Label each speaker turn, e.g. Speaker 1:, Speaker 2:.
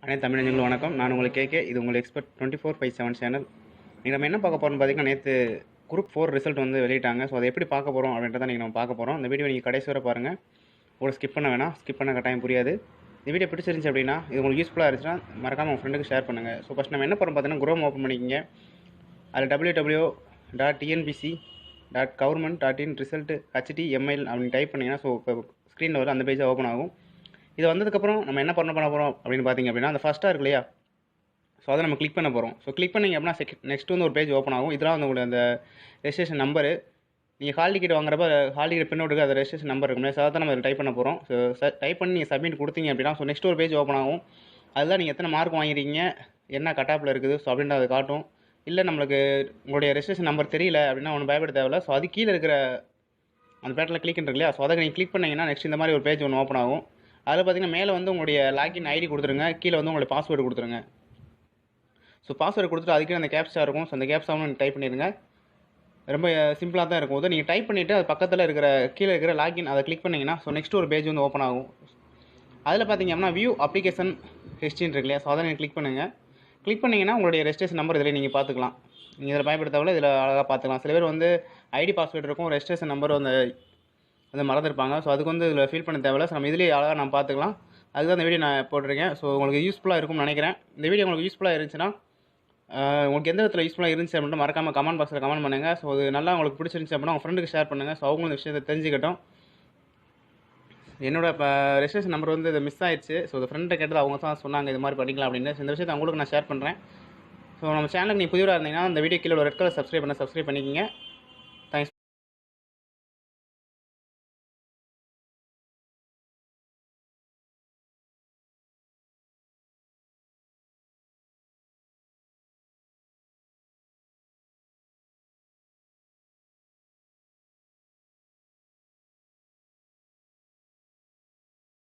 Speaker 1: அனைத்து தமிழர்களும் வணக்கம். நான் உங்களுக்கு கேகே. இது உங்கள் எக்ஸ்பர்ட் 24/7 சேனல். நீங்கள் நம்ம என்ன பார்க்க போகிறோம்னு பார்த்தீங்கன்னா, நேற்று குரூப் 4 ரிசல்ட் வந்து வெளியிட்டாங்க. ஸோ அதை எப்படி பார்க்க போகிறோம் அப்படின்றத நீங்கள் நம்ம பார்க்க போகிறோம். இந்த வீடியோ நீங்கள் கடைசி வரை பாருங்கள். உங்களுக்கு ஸ்கிப் பண்ண வேணாம். ஸ்கிப் பண்ண கட்டாயம் புரியாது. இந்த வீடியோ பிடிச்சிருந்துச்சு அப்படின்னா, இது உங்களுக்கு யூஸ்ஃபுல்லாக இருந்துச்சுன்னா மறக்காமல் உங்கள் ஃப்ரெண்டுக்கு ஷேர் பண்ணுங்கள். ஸோ ஃபஸ்ட் நம்ம என்ன பண்ணுறோம் பார்த்தீங்கன்னா, குரோம் ஓப்பன் பண்ணிக்கிங்க. அதில் www.tnpsc.government.in result html அப்படின்னு டைப் பண்ணிங்கன்னா, ஸோ இப்போ ஸ்க்ரீனில் வரும் அந்த பேஜை ஓப்பன் ஆகும். இது வந்ததுக்கப்புறம் நம்ம என்ன பண்ண போகிறோம் அப்படின்னு பார்த்தீங்க அப்படின்னா, அந்த ஃபஸ்ட்டாக இருக்கு இல்லையா, ஸோ அதை நம்ம கிளிக் பண்ண போகிறோம். ஸோ கிளிக் பண்ணிங்க அப்படின்னா நெக்ஸ்ட் வந்து ஒரு பேஜ் ஓப்பன் ஆகும். இதெல்லாம் வந்து உங்களுக்கு அந்த ரெஜிஸ்ட்ரேஷன் நம்பரு, நீங்கள் ஹால் டிக்கெட் வாங்குறப்ப ஹால் டிக்கெட் பின் அவுட்டுக்கு அந்த ரெஜிஸ்ட்ரேஷன் நம்பர் இருக்கும். ஸோ அதை தான் நம்ம டைப் பண்ண போகிறோம். ஸோ டைப் பண்ணி நீங்கள் சப்மிட் கொடுத்தீங்க அப்படின்னா, ஸோ நெக்ஸ்ட் ஒரு பேஜ் ஓப்பன் ஆகும். அதுதான் நீங்கள் எத்தனை மார்க் வாங்கிருக்கீங்க, என்ன கட்டாப்பில் இருக்குது, ஸோ அப்படின்ற அதை காட்டும். இல்லை நம்மளுக்கு உங்களுடைய ரெஜிஸ்ட்ரேஷன் நம்பர் தெரியல அப்படின்னா ஒன்று பயப்பட தேவையில்ல. ஸோ அது கீழே இருக்கிற அந்த பேட்டில் கிளிக் இருக்கு இல்லையா, ஸோ அதை நீங்கள் கிளிக் பண்ணிங்கன்னா நெக்ஸ்ட் இந்த மாதிரி ஒரு பேஜ் ஒன்று ஓப்பன் ஆகும். அதில் பார்த்தீங்கன்னா மேலே வந்து உங்களுடைய லாகின் ஐடி கொடுத்துருங்க, கீழே வந்து உங்களுடைய பாஸ்வேர்டு கொடுத்துருங்க. ஸோ பாஸ்வேர்டு கொடுத்துட்டு அதுக்கு அந்த கேப்ஸா இருக்கும். ஸோ அந்த கேப்ஸாவும் நீங்கள் டைப் பண்ணிடுங்க. ரொம்ப சிம்பிளாக தான் இருக்கும். நீங்கள் டைப் பண்ணிவிட்டு அது பக்கத்தில் இருக்கிற கீழே இருக்கிற லாகின் அதை கிளிக் பண்ணிங்கன்னா, ஸோ நெக்ஸ்ட் ஒரு பேஜ் வந்து ஓப்பன் ஆகும். அதில் பார்த்தீங்க அப்படின்னா வியூ அப்ளிகேஷன் ஹிஸ்ட்ரின்னு இருக்கு இல்லையா, ஸோ அதை நீங்கள் கிளிக் பண்ணுங்கள். கிளிக் பண்ணிங்கன்னா உங்களுடைய ரெஜிஸ்ட்ரேஷன் நம்பர் இதில் நீங்கள் பார்த்துக்கலாம். நீங்கள் இதில் பயன்படுத்தவில்லை, இதில் அழகாக பார்த்துக்கலாம். சில பேர் வந்து ஐடி பாஸ்வேர்டு இருக்கும், ரெஜிஸ்ட்ரேஷன் நம்பர் வந்து மறந்துருப்பாங்க. ஸோ அதுக்கு வந்து இதில் ஃபீல் பண்ண தேவையில்லை. ஸோ நம்ம இதிலேயே அழகாக நம்ம பார்த்துக்கலாம். அதுதான் இந்த வீடியோ நான் போட்டிருக்கேன். ஸோ உங்களுக்கு யூஸ்ஃபுல்லாக இருக்கும்னு நினைக்கிறேன். இந்த வீடியோ உங்களுக்கு யூஸ்ஃபுல்லாக இருந்துச்சுன்னா, உங்களுக்கு எந்த விதத்தில் யூஸ்ஃபுல்லாக இருந்துச்சு அப்படின்ட்டு மறக்காமல் கமெண்ட் பாக்ஸில் கமெண்ட் பண்ணுங்கள். ஸோ அது நல்லா உங்களுக்கு பிடிச்சிருந்துச்சு அப்படின்னா உங்கள் ஃப்ரெண்டுக்கு ஷேர் பண்ணுங்கள். ஸோ அவங்க இந்த விஷயத்தை தெரிஞ்சுக்கிட்டோம். என்னோட இப்போ ரெஜிஸ்ட்ரேஷன் நம்பர் வந்து இது மிஸ் ஆயிடுச்சு. ஸோ இந்த ஃப்ரெண்டை கேட்டது அவங்க தான் சொன்னாங்க இது மாதிரி பண்ணிக்கலாம் அப்படின்னு. இந்த விஷயத்தை உங்களுக்கு நான் ஷேர் பண்ணுறேன். ஸோ நம்ம சேனலுக்கு நீங்கள் புதியவராக இருந்தீங்கன்னா இந்த வீடியோ கீழே ரெட் கலர் சப்ஸ்கிரைப் பண்ணிக்கிங்க.